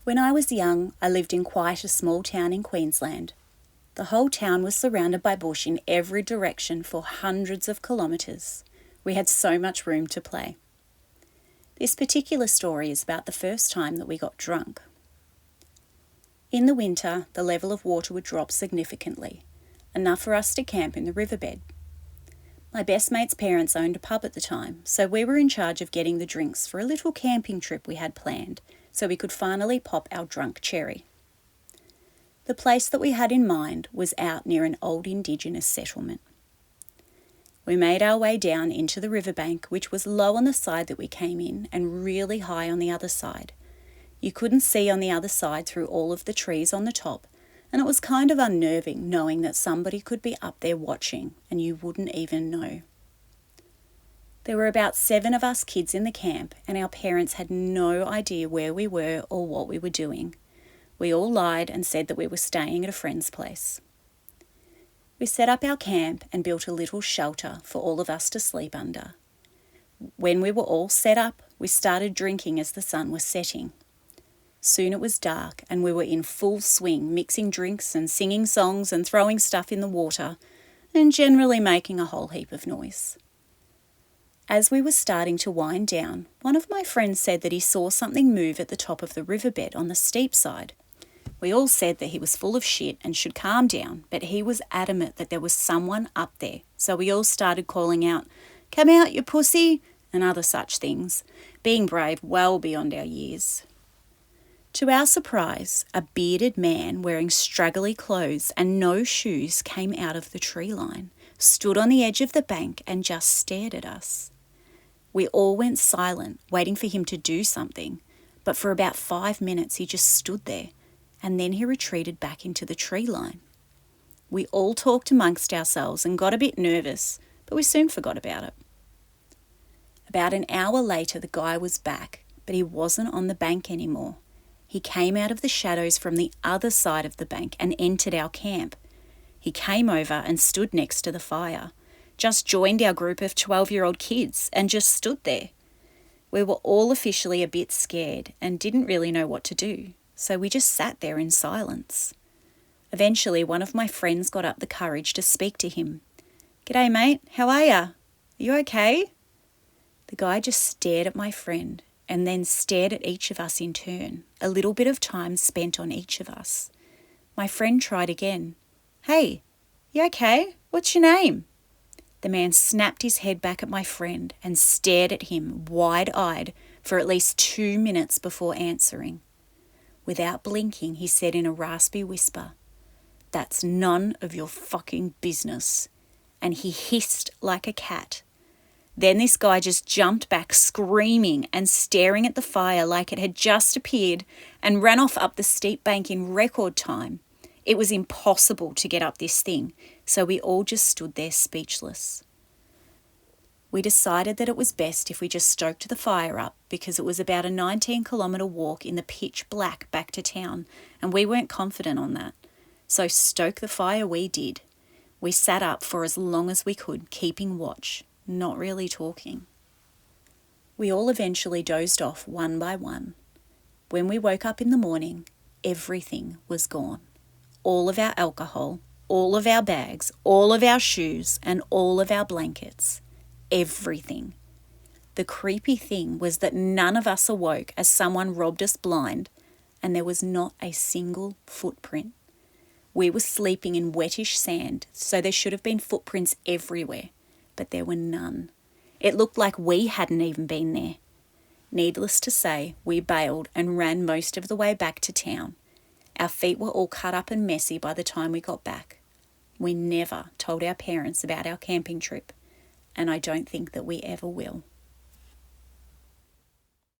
When I was young, I lived in quite a small town in Queensland. The whole town was surrounded by bush in every direction for hundreds of kilometres. We had so much room to play. This particular story is about the first time that we got drunk. In the winter, the level of water would drop significantly, enough for us to camp in the riverbed. My best mate's parents owned a pub at the time, so we were in charge of getting the drinks for a little camping trip we had planned, so we could finally pop our drunk cherry. The place that we had in mind was out near an old Indigenous settlement. We made our way down into the riverbank, which was low on the side that we came in and really high on the other side. You couldn't see on the other side through all of the trees on the top, and it was kind of unnerving knowing that somebody could be up there watching and you wouldn't even know. There were about 7 of us kids in the camp, and our parents had no idea where we were or what we were doing. We all lied and said that we were staying at a friend's place. We set up our camp and built a little shelter for all of us to sleep under. When we were all set up, we started drinking as the sun was setting. Soon it was dark and we were in full swing, mixing drinks and singing songs and throwing stuff in the water and generally making a whole heap of noise. As we were starting to wind down, one of my friends said that he saw something move at the top of the riverbed on the steep side. We all said that he was full of shit and should calm down, but he was adamant that there was someone up there, so we all started calling out, "Come out, you pussy," and other such things, being brave well beyond our years. To our surprise, a bearded man wearing straggly clothes and no shoes came out of the tree line, stood on the edge of the bank and just stared at us. We all went silent, waiting for him to do something, but for about 5 minutes he just stood there, and then he retreated back into the tree line. We all talked amongst ourselves and got a bit nervous, but we soon forgot about it. About an hour later, the guy was back, but he wasn't on the bank anymore. He came out of the shadows from the other side of the bank and entered our camp. He came over and stood next to the fire, just joined our group of 12-year-old kids and just stood there. We were all officially a bit scared and didn't really know what to do, so we just sat there in silence. Eventually, one of my friends got up the courage to speak to him. "G'day, mate. How are ya? Are you okay?" The guy just stared at my friend and then stared at each of us in turn, a little bit of time spent on each of us. My friend tried again. "Hey, you okay? What's your name?" The man snapped his head back at my friend and stared at him wide-eyed for at least 2 minutes before answering. Without blinking, he said in a raspy whisper, "That's none of your fucking business," and he hissed like a cat. Then this guy just jumped back screaming and staring at the fire like it had just appeared and ran off up the steep bank in record time. It was impossible to get up this thing, so we all just stood there speechless. We decided that it was best if we just stoked the fire up because it was about a 19-kilometre walk in the pitch black back to town, and we weren't confident on that. So stoke the fire we did. We sat up for as long as we could, keeping watch, not really talking. We all eventually dozed off one by one. When we woke up in the morning, everything was gone. All of our alcohol, all of our bags, all of our shoes, and all of our blankets. Everything. The creepy thing was that none of us awoke as someone robbed us blind, and there was not a single footprint. We were sleeping in wettish sand, so there should have been footprints everywhere, but there were none. It looked like we hadn't even been there. Needless to say, we bailed and ran most of the way back to town. Our feet were all cut up and messy by the time we got back. We never told our parents about our camping trip, and I don't think that we ever will.